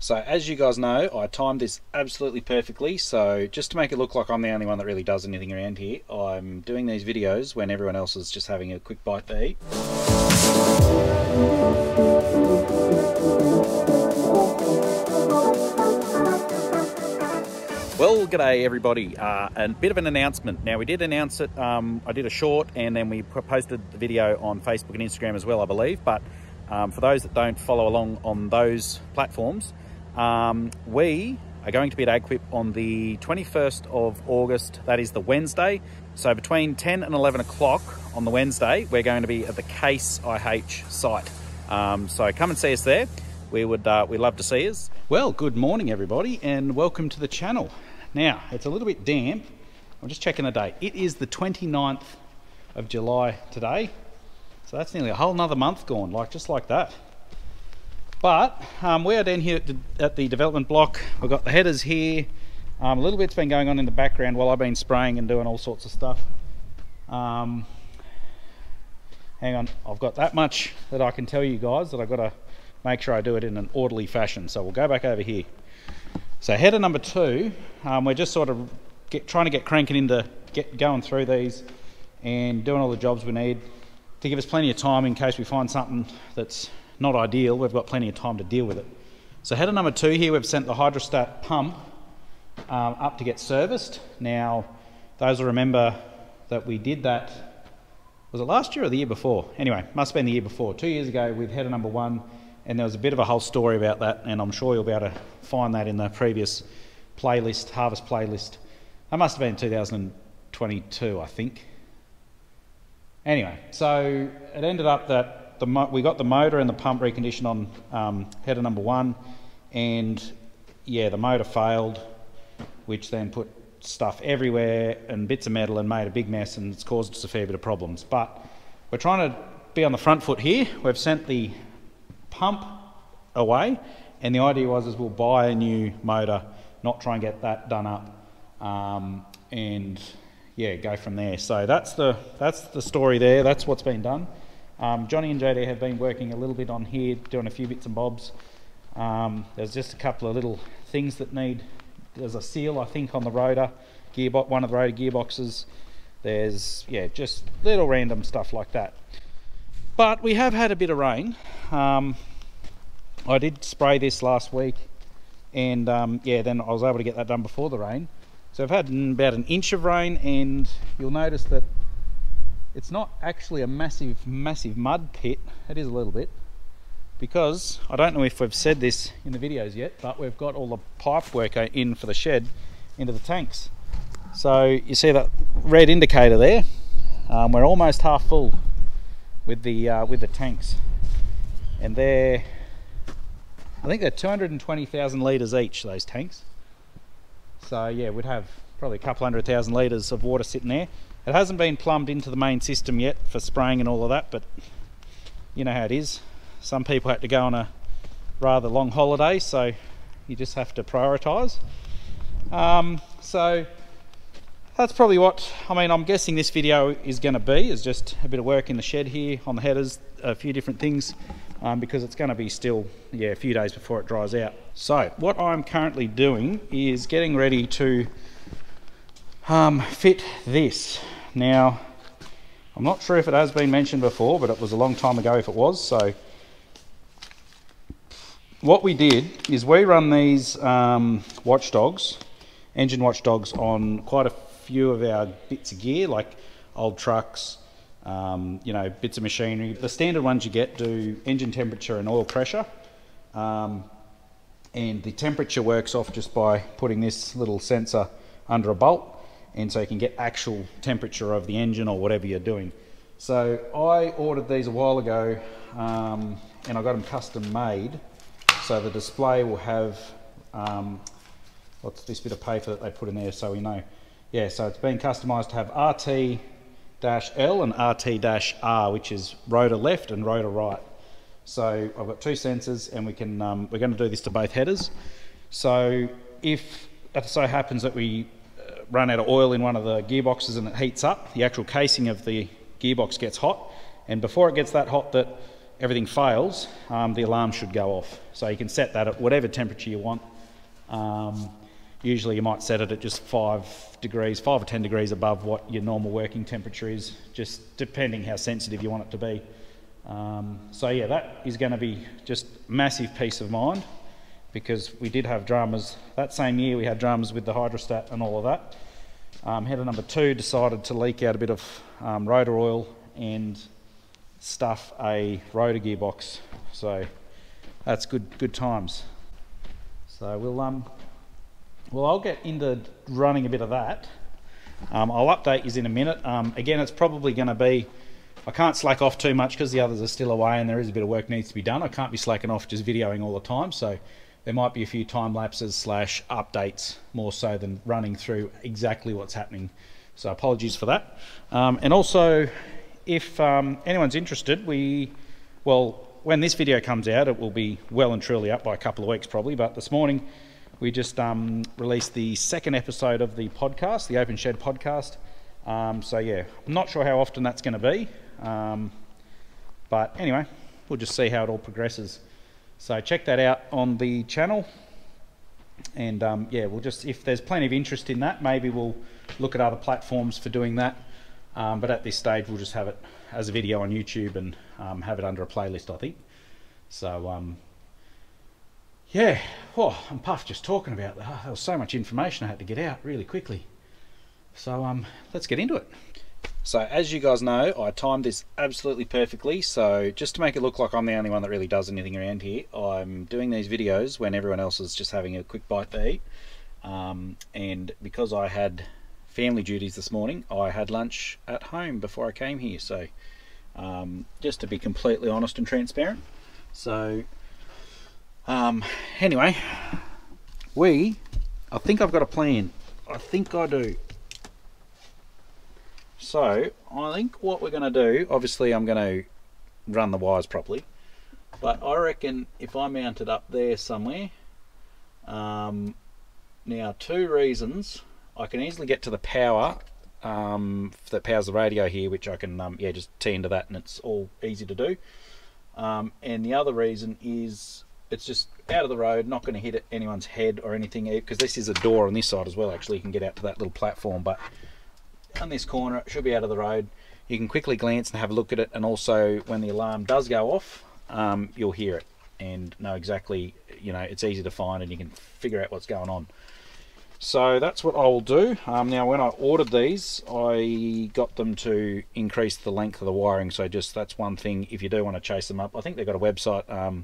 So as you guys know, I timed this absolutely perfectly, so just to make it look like I'm the only one that really does anything around here, I'm doing these videos when everyone else is just having a quick bite to eat. Well, g'day everybody, a bit of an announcement. Now we did announce it, I did a short and then we posted the video on Facebook and Instagram as well, I believe, but for those that don't follow along on those platforms, we are going to be at AgQuip on the 21st of August, that is the Wednesday. So between 10 and 11 o'clock on the Wednesday, we're going to be at the Case IH site. So come and see us there. We'd love to see us. Well, good morning everybody and welcome to the channel. Now, it's a little bit damp. I'm just checking the date. It is the 29th of July today. So that's nearly a whole nother month gone, just like that. But we are down here at the development block. We've got the headers here. A little bit's been going on in the background while I've been spraying and doing all sorts of stuff. Hang on, I've got that much that I can tell you guys that I've got to make sure I do it in an orderly fashion. So we'll go back over here. So header number 2, we're just sort of trying to get cranking into going through these and doing all the jobs we need to give us plenty of time in case we find something that's not ideal. We've got plenty of time to deal with it. So header number 2 here, we've sent the hydrostat pump up to get serviced. Now, those will remember that we did that, was it last year or the year before? Anyway, must have been the year before. 2 years ago with header number 1, and there was a bit of a whole story about that, and I'm sure you'll be able to find that in the previous playlist, harvest playlist. That must have been 2022, I think. Anyway, so it ended up that we got the motor and the pump reconditioned on header number 1, and yeah, the motor failed, which then put stuff everywhere and bits of metal and made a big mess, and it's caused us a fair bit of problems. But we're trying to be on the front foot here. We've sent the pump away, and the idea was we'll buy a new motor, not try and get that done up, and yeah, go from there. So that's the story there. That's what's been done. Johnny and JD have been working a little bit on here, doing a few bits and bobs. There's just a couple of little things that need. There's a seal, I think, on the rotor gearbox, one of the rotor gearboxes. There's just little random stuff like that. But we have had a bit of rain. I did spray this last week, and then I was able to get that done before the rain. So I've had about an inch of rain, and you'll notice that it's not actually a massive mud pit. It is a little bit, because I don't know if we've said this in the videos yet, but we've got all the pipe work in for the shed into the tanks. So you see that red indicator there? We're almost half full with the tanks, and I think they're 220,000 litres each, those tanks. So yeah, we'd have probably a couple 100,000 litres of water sitting there. It hasn't been plumbed into the main system yet for spraying and all of that, but you know how it is. Some people had to go on a rather long holiday, so you just have to prioritise. So that's probably what, I'm guessing this video is going to be, is just a bit of work in the shed here on the headers, a few different things, because it's going to be still a few days before it dries out. So what I'm currently doing is getting ready to fit this. Now, I'm not sure if it has been mentioned before, but it was a long time ago if it was. So what we did is we run these watchdogs, engine watchdogs, on quite a few of our bits of gear, like old trucks, bits of machinery. The standard ones you get do engine temperature and oil pressure, and the temperature works off just by putting this little sensor under a bolt, and so you can get actual temperature of the engine or whatever you're doing. So I ordered these a while ago, and I got them custom made. So the display will have, what's this bit of paper that they put in there so we know. Yeah, so it's been customised to have RT-L and RT-R, which is rotor left and rotor right. So I've got 2 sensors, and we're going to do this to both headers. So if it so happens that we run out of oil in one of the gearboxes and it heats up, the actual casing of the gearbox gets hot, and before it gets that hot that everything fails, the alarm should go off. So you can set that at whatever temperature you want. Usually you might set it at just 5 or 10 degrees above what your normal working temperature is, just depending how sensitive you want it to be. So yeah, that is going to be just massive peace of mind, because we did have dramas that same year. We had dramas with the hydrostat and all of that. Header number 2 decided to leak out a bit of rotor oil and stuff a rotor gearbox, so that's good times. So I'll get into running a bit of that. I'll update you in a minute. Again, it's probably going to be, I can't slack off too much because the others are still away and there is a bit of work needs to be done. I can't be slacking off just videoing all the time, so there might be a few time lapses / updates more so than running through exactly what's happening. So apologies for that. And also, if anyone's interested, when this video comes out, it will be well and truly up by a couple of weeks probably, but this morning we just released the 2nd episode of the podcast, the Open Shed podcast. So yeah, I'm not sure how often that's going to be, but anyway, we'll just see how it all progresses. So check that out on the channel, and yeah, we'll just, if there's plenty of interest in that, maybe we'll look at other platforms for doing that. But at this stage, we'll just have it as a video on YouTube and have it under a playlist, I think. So yeah, oh, I'm puffed just talking about that. There was so much information I had to get out really quickly. So let's get into it. So as you guys know, I timed this absolutely perfectly. So just to make it look like I'm the only one that really does anything around here, I'm doing these videos when everyone else is just having a quick bite to eat. And because I had family duties this morning, I had lunch at home before I came here. So just to be completely honest and transparent. So anyway, I think I've got a plan. I think I do. So I think what we're going to do, obviously I'm going to run the wires properly, but I reckon if I mount it up there somewhere, now 2 reasons, I can easily get to the power that powers the radio here, which I can yeah, just tee into that and it's all easy to do. And the other reason is it's just out of the road, not going to hit anyone's head or anything, because this is a door on this side as well. Actually, you can get out to that little platform, but on this corner it should be out of the road. You can quickly glance and have a look at it, and also when the alarm does go off, you'll hear it and know exactly, you know, it's easy to find and you can figure out what's going on. So that's what I will do. Now when I ordered these, I got them to increase the length of the wiring, so just that's one thing if you do want to chase them up. I think they've got a website,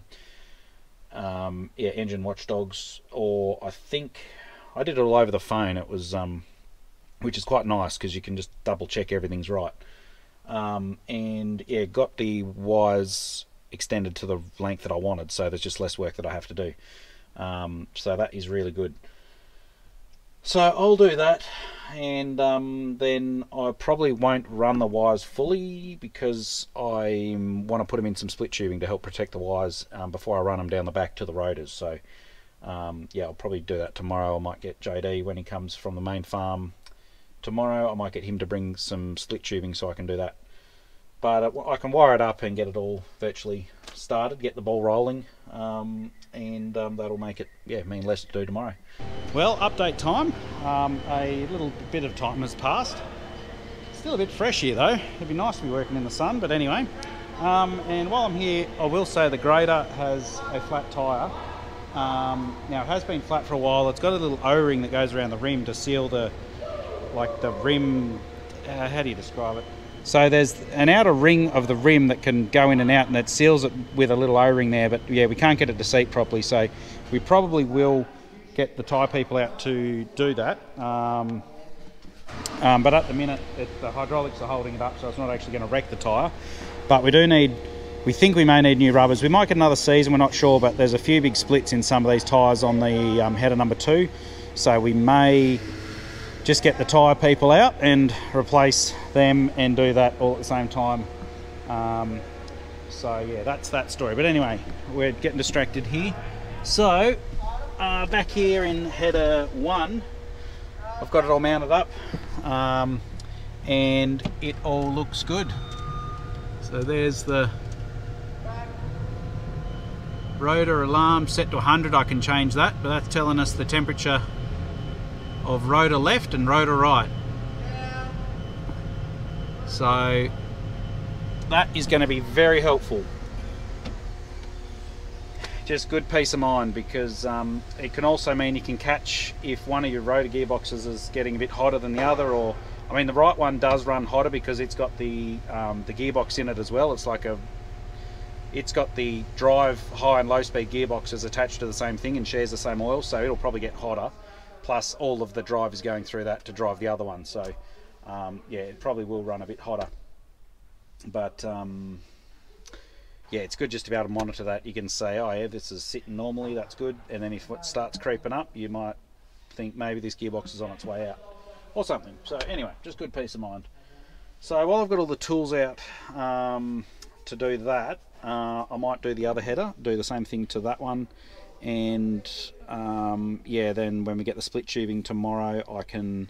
yeah, Engine Watchdogs, or I think I did it all over the phone. It was which is quite nice because you can just double check everything's right. And yeah, got the wires extended to the length that I wanted, so there's just less work that I have to do. So that is really good. So I'll do that, and then I probably won't run the wires fully because I want to put them in some split tubing to help protect the wires before I run them down the back to the rotors. So yeah, I'll probably do that tomorrow. I might get JD when he comes from the main farm tomorrow. I might get him to bring some split tubing so I can do that. But I can wire it up and get it all virtually started, get the ball rolling, and that'll make it, yeah, mean less to do tomorrow. Well, update time. A little bit of time has passed. Still a bit fresh here though. It'd be nice to be working in the sun, but anyway. And while I'm here, I will say the grader has a flat tyre. Now it has been flat for a while. It's got a little O-ring that goes around the rim to seal the, like the rim, how do you describe it? So there's an outer ring of the rim that can go in and out, and that seals it with a little O-ring there, but yeah, we can't get it to seat properly, so we probably will get the tyre people out to do that. But at the minute, the hydraulics are holding it up, so it's not actually going to wreck the tyre. But we think we may need new rubbers. We might get another season, we're not sure, but there's a few big splits in some of these tyres on the header number 2, so we may just get the tyre people out and replace them and do that all at the same time. So yeah, that's that story. But anyway, we're getting distracted here. So back here in header 1, I've got it all mounted up, and it all looks good. So there's the rotor alarm set to 100. I can change that, but that's telling us the temperature of rotor left and rotor right. So that is going to be very helpful. Just good peace of mind, because it can also mean you can catch if one of your rotor gearboxes is getting a bit hotter than the other, or I mean the right one does run hotter because it's got the gearbox in it as well. It's got the drive high and low speed gearboxes attached to the same thing and shares the same oil, so it'll probably get hotter. Plus all of the drive is going through that to drive the other one, so yeah, it probably will run a bit hotter. But yeah, it's good just to be able to monitor that. You can say, oh yeah, this is sitting normally, that's good. And then if it starts creeping up, you might think maybe this gearbox is on its way out or something. So anyway, just good peace of mind. So while I've got all the tools out to do that, I might do the other header, do the same thing to that one. And yeah, then when we get the split tubing tomorrow, I can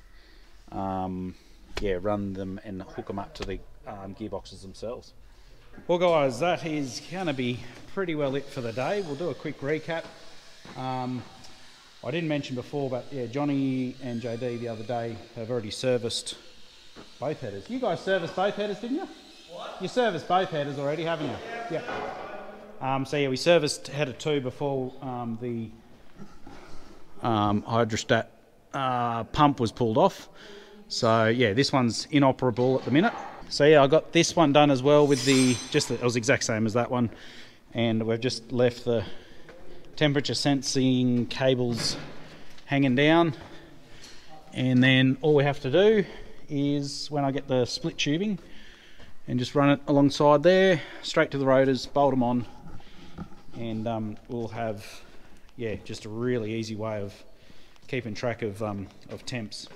yeah, run them and hook them up to the gearboxes themselves. Well guys, that is going to be pretty well it for the day. We'll do a quick recap. I didn't mention before, but yeah, Johnny and JD the other day have already serviced both headers. You guys serviced both headers, didn't you? What? You serviced both headers already, haven't you? Yeah. So yeah, we serviced header 2 before the hydrostat pump was pulled off. So yeah, this one's inoperable at the minute. So yeah, I got this one done as well with it was the exact same as that one, and we've just left the temperature sensing cables hanging down, and then all we have to do is, when I get the split tubing, and just run it alongside there, straight to the rotors, bolt them on, and we'll have, yeah, just a really easy way of keeping track of temps.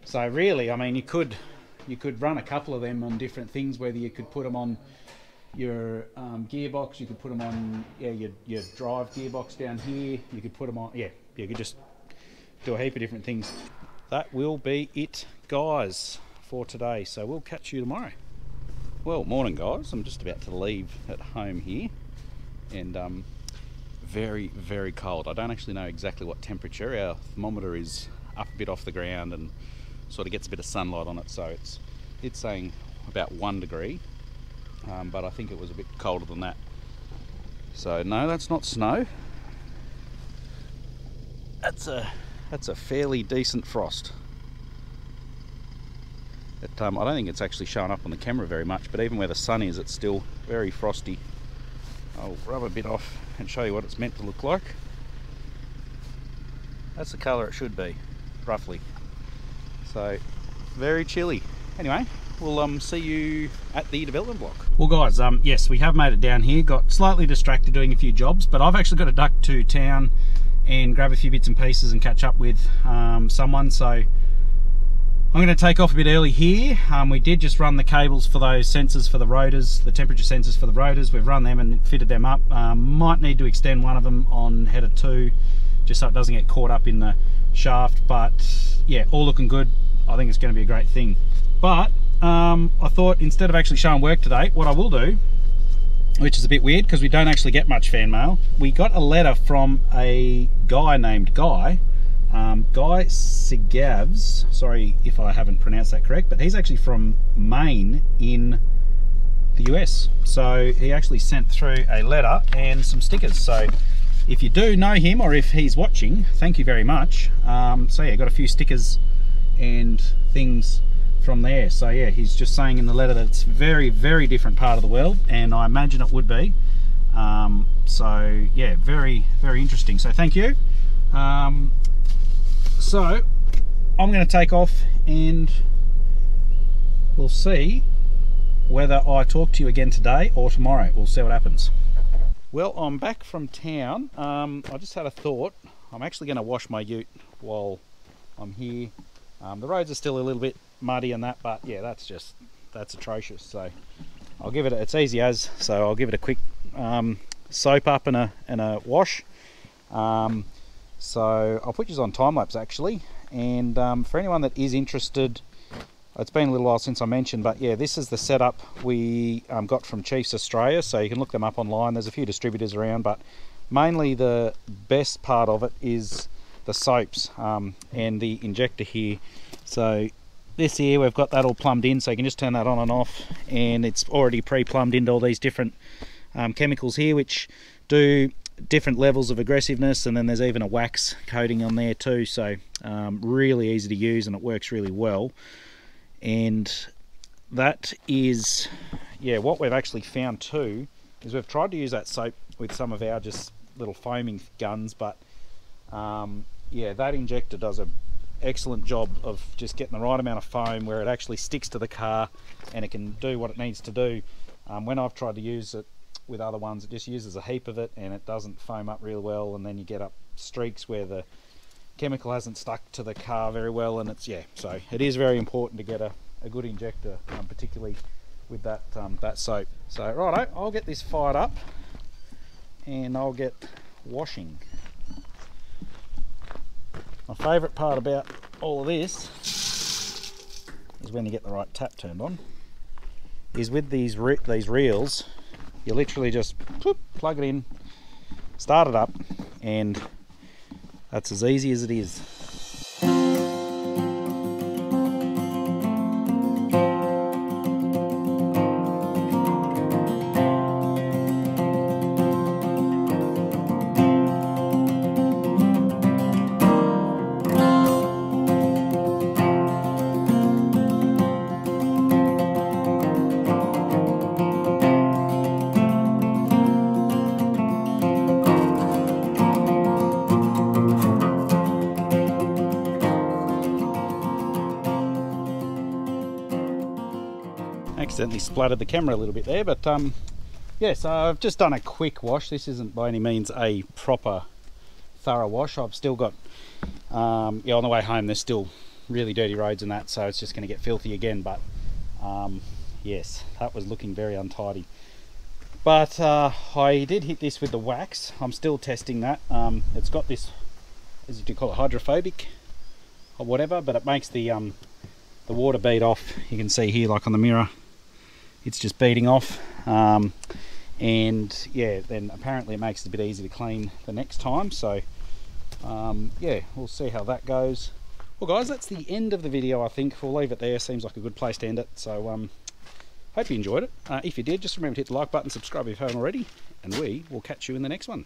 So really, I mean, you could run a couple of them on different things, whether you could put them on your gearbox, you could put them on your drive gearbox down here, you could put them on, yeah, you could just do a heap of different things. That will be it, guys, for today, so we'll catch you tomorrow. Well, morning guys, I'm just about to leave at home here, and very, very cold. I don't actually know exactly what temperature. Our thermometer is up a bit off the ground and sort of gets a bit of sunlight on it, so it's saying about 1 degree, but I think it was a bit colder than that. So no, that's not snow. That's a fairly decent frost. I don't think it's actually showing up on the camera very much, but even where the sun is, it's still very frosty. I'll rub a bit off and show you what it's meant to look like. That's the colour it should be, roughly. So, very chilly. Anyway, we'll see you at the development block. Well guys, yes, we have made it down here. Got slightly distracted doing a few jobs, but I've actually got to duck to town and grab a few bits and pieces and catch up with someone. So I'm going to take off a bit early here. We did just run the cables for those sensors for the rotors, the temperature sensors for the rotors. We've run them and fitted them up. Might need to extend one of them on header 2, just so it doesn't get caught up in the shaft, but yeah, all looking good. I think it's going to be a great thing. But I thought, instead of actually showing work today, what I will do, which is a bit weird because we don't actually get much fan mail, we got a letter from a guy named Guy Sigavs, sorry if I haven't pronounced that correct, but he's actually from Maine in the US. So he actually sent through a letter and some stickers. So if you do know him, or if he's watching, thank you very much. So yeah, got a few stickers and things from there. So yeah, he's just saying in the letter that it's very, very different part of the world, and I imagine it would be. So yeah, very, very interesting. So thank you. So I'm going to take off and we'll see whether I talk to you again today or tomorrow. We'll see what happens. Well, I'm back from town. I just had a thought. I'm actually going to wash my ute while I'm here. The roads are still a little bit muddy and that, but yeah, that's atrocious. So I'll give it, it's easy as, so I'll give it a quick soap up and a wash. So I'll put you on time lapse actually, and for anyone that is interested It's been a little while since I mentioned, but yeah, this is the setup we got from Chiefs Australia, so you can look them up online. There's a few distributors around, but mainly the best part of it is the soaps and the injector here. So this here, we've got that all plumbed in, so you can just turn that on and off, and it's already pre-plumbed into all these different chemicals here, which do different levels of aggressiveness, and then there's even a wax coating on there too, so really easy to use and it works really well. And that is, yeah, what we've actually found too is we've tried to use that soap with some of our just little foaming guns, but yeah, that injector does an excellent job of just getting the right amount of foam where it actually sticks to the car and it can do what it needs to do. When I've tried to use it with other ones, it just uses a heap of it and it doesn't foam up real well, and then you get up streaks where the chemical hasn't stuck to the car very well, and it's, yeah, so it is very important to get a good injector, particularly with that that soap. So righto, I'll get this fired up and I'll get washing. My favourite part about all of this is when you get the right tap turned on, is with these reels, you literally just plug it in, start it up, and that's as easy as it is. Accidentally splattered the camera a little bit there, but yeah, so I've just done a quick wash. This isn't by any means a proper thorough wash. I've still got yeah, on the way home there's still really dirty roads and that, so it's just going to get filthy again, but yes, that was looking very untidy. But I did hit this with the wax. I'm still testing that. It's got this, as you call it, hydrophobic or whatever, but it makes the water bead off. You can see here, like on the mirror, it's just beading off, and yeah, then apparently it makes it a bit easier to clean the next time. So yeah, we'll see how that goes. Well guys, that's the end of the video. I think we'll leave it there. Seems like a good place to end it. So hope you enjoyed it. If you did, just remember to hit the like button, subscribe if you haven't already, and we will catch you in the next one.